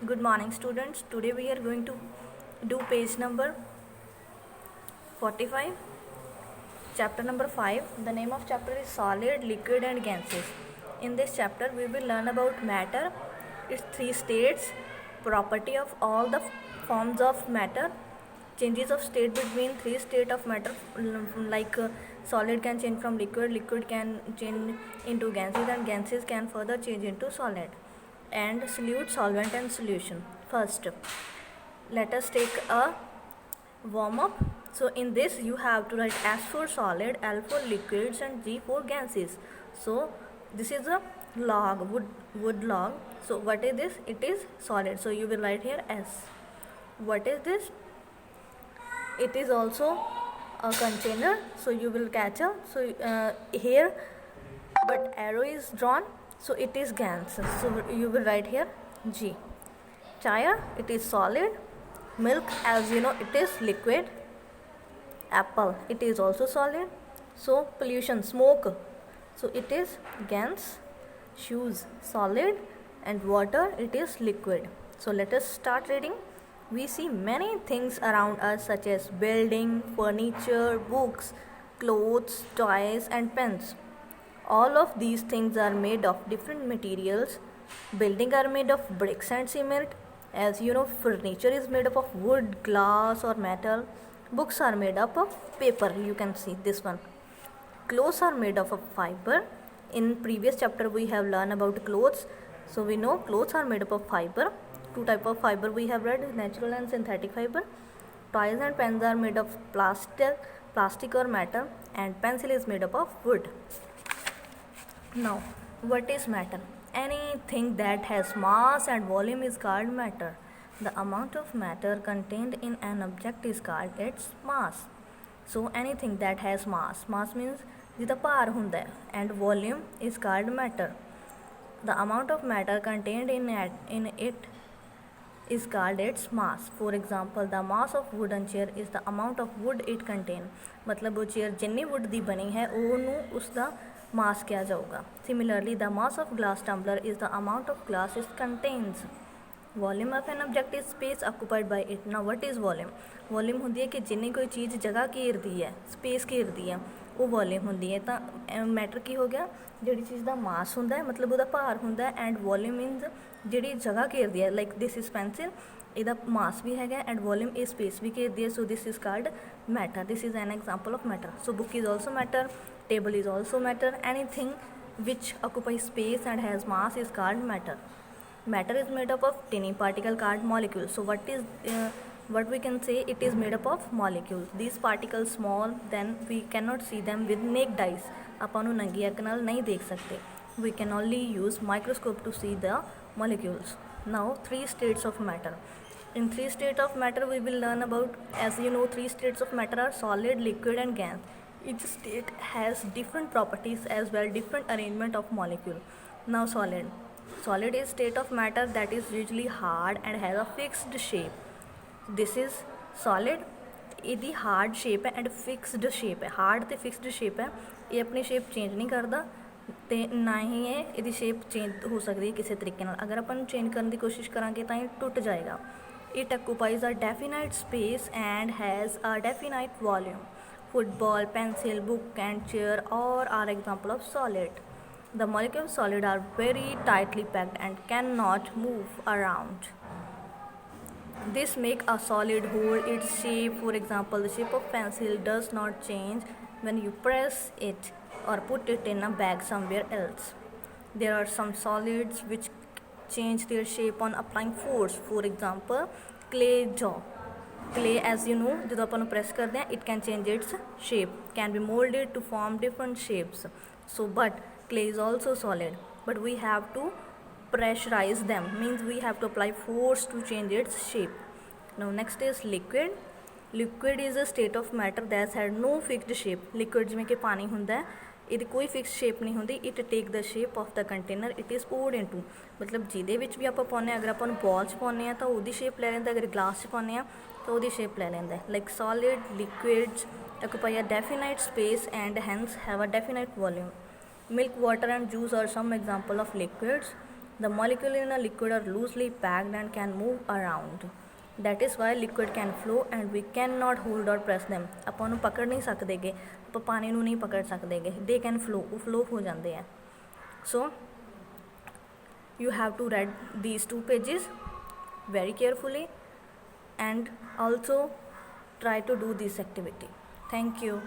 Good morning, students. Today we are going to do page number 45, chapter number 5. The name of chapter is Solid, Liquid and Gases. In this chapter, we will learn about matter, its three states, property of all the forms of matter, changes of state between three states of matter, like solid can change from liquid, liquid can change into gases, and gases can further change into solid, and solute, solvent and solution. First, let us take a warm up. So in this you have to write S for solid, L for liquids and G for gases. So this is a log, wood log. So what is this? It is solid, so you will write here S. What is this? It is also a container, so you will catch a, so here but arrow is drawn, so it is gas, so you will write here G. Chaya, it is solid. Milk, as you know, it is liquid. Apple, it is also solid. So pollution, smoke, so it is gas. Shoes, solid. And water, it is liquid. So let us start reading. We see many things around us, such as building, furniture, books, clothes, toys and pens. All of these things are made of different materials. Building are made of bricks and cement. As you know, furniture is made up of wood, glass or metal. Books are made up of paper. You can see this one. Clothes are made up of fiber. In previous chapter we have learned about clothes. So we know clothes are made up of fiber. Two type of fiber we have read, natural and synthetic fiber. Toys and pens are made of plastic or metal, and pencil is made up of wood. Now, what is matter? Anything that has mass and volume is called matter. The amount of matter contained in an object is called its mass. So anything that has mass means ਜਿਹਦਾ ਭਾਰ ਹੁੰਦਾ ਹੈ, and volume is called matter. The amount of matter contained in it is called its mass. For example, the mass of wooden chair is the amount of wood it contain. मतलब वो chair जिन्नी would दी बनी है ਉਹਨੂੰ ਉਸਦਾ mass ਕਿਹਾ ਜਾਊਗਾ. Similarly, the mass of glass tumbler is the amount of glass it contains. Volume of an object is space occupied by it. Now what is volume? Volume ਹੁੰਦੀ ਹੈ ਕਿ ਜਿੰਨੀ ਕੋਈ ਚੀਜ਼ ਜਗ੍ਹਾ ਘੇਰਦੀ ਹੈ, ਸਪੇਸ ਘੇਰਦੀ ਹੈ, ਉਹ ਵੋਲੀਅਮ ਹੁੰਦੀ ਹੈ. ਤਾਂ ਮੈਟਰ ਕੀ ਹੋ ਗਿਆ? ਜਿਹੜੀ ਚੀਜ਼ ਦਾ ਮਾਸ ਹੁੰਦਾ ਹੈ, ਮਤਲਬ ਉਹਦਾ ਭਾਰ ਹੁੰਦਾ ਹੈ, ਐਂਡ ਵੋਲੀਅਮ ਮੀਨਸ ਜਿਹੜੀ ਜਗ੍ਹਾ ਘੇਰਦੀ ਹੈ. ਲਾਈਕ ਦਿਸ ਇਜ਼ ਪੈਨਸਿਲ, ਇਹਦਾ ਮਾਸ ਵੀ ਹੈਗਾ ਐਂਡ ਵੋਲੀਅਮ ਇਹ ਸਪੇਸ ਵੀ ਘੇਰਦੀ ਹੈ. So this is called matter. This is an example of matter. So book is also matter, table is also matter. Anything which occupies space and has mass is called matter. Matter is made up of tiny particle called molecules. So what we can say, it is made up of molecules. These particles small, then we cannot see them with naked eyes. ਆਪਾਂ ਨੂੰ ਨੰਗੀ ਅੱਖ ਨਾਲ ਨਹੀਂ ਦੇਖ ਸਕਦੇ. We can only use microscope to see the molecules. Now, three states of matter. In three states of matter we will learn about, as you know, three states of matter are solid, liquid and gas. Each state has different properties as well, different arrangement of molecule. Now solid. Solid is state of matter that is usually hard and has a fixed shape. This is solid. ਇਹਦੀ hard shape ਹੈ and fixed shape ਹੈ. Hard ਅਤੇ fixed shape ਹੈ. ਇਹ ਆਪਣੀ shape change ਨਹੀਂ ਕਰਦਾ ਅਤੇ ਨਾ ਹੀ ਇਹਦੀ ਸ਼ੇਪ ਚੇਂਜ ਹੋ ਸਕਦੀ ਹੈ ਕਿਸੇ ਤਰੀਕੇ ਨਾਲ. ਅਗਰ ਆਪਾਂ ਨੂੰ ਚੇਂਜ ਕਰਨ ਦੀ ਕੋਸ਼ਿਸ਼ ਕਰਾਂਗੇ ਤਾਂ ਇਹ ਟੁੱਟ ਜਾਏਗਾ. It occupies a definite space and has a definite volume. Football, pencil, book and chair all are example of solid. The molecules of solid are very tightly packed and cannot move around. This make a solid hold its shape. For example, the shape of pencil does not change when you press it or put it in a bag somewhere else. There are some solids which change their shape on applying force. For example, clay jaw. Clay, as you know, ਜਦੋਂ ਆਪਾਂ ਨੂੰ press ਕਰਦੇ ਹਾਂ, it can change its shape, can be molded to form different shapes. So but clay is also solid, but we have to pressurize them, means we have to apply force to change its shape. Now next is liquid. Liquid is a state of matter that has no fixed shape. Liquid ਜਿਵੇਂ ਕਿ ਪਾਣੀ ਹੁੰਦਾ ਹੈ, ਇਹਦੀ ਕੋਈ fix shape ਨਹੀਂ ਹੁੰਦੀ. It take the shape of the container it is poured into. ਮਤਲਬ ਜਿਹਦੇ ਵਿੱਚ ਵੀ ਆਪਾਂ ਪਾਉਂਦੇ ਹਾਂ, ਅਗਰ ਆਪਾਂ ਨੂੰ ਬੋਲ 'ਚ ਪਾਉਂਦੇ ਹਾਂ ਤਾਂ ਉਹਦੀ ਸ਼ੇਪ ਲੈ ਲੈਂਦਾ, ਅਗਰ ਗਲਾਸ 'ਚ ਪਾਉਂਦੇ ਹਾਂ ਤਾਂ ਉਹਦੀ ਸ਼ੇਪ ਲੈ ਲੈਂਦਾ. Like solid, liquids occupy a definite space and hence have a definite volume. Milk, water and juice are some example of liquids. The molecule in a liquid are loosely packed and can move around. That is why liquid can flow and we cannot hold or press them. ਆਪਾਂ ਉਹਨੂੰ ਪਕੜ ਨਹੀਂ ਸਕਦੇਗੇ, ਆਪਾਂ ਪਾਣੀ ਨੂੰ ਨਹੀਂ ਪਕੜ ਸਕਦੇਗੇ. They can flow, ਉਹ flow ਹੋ ਜਾਂਦੇ ਆ. So you have to read these 2 pages very carefully and also try to do this activity. Thank you.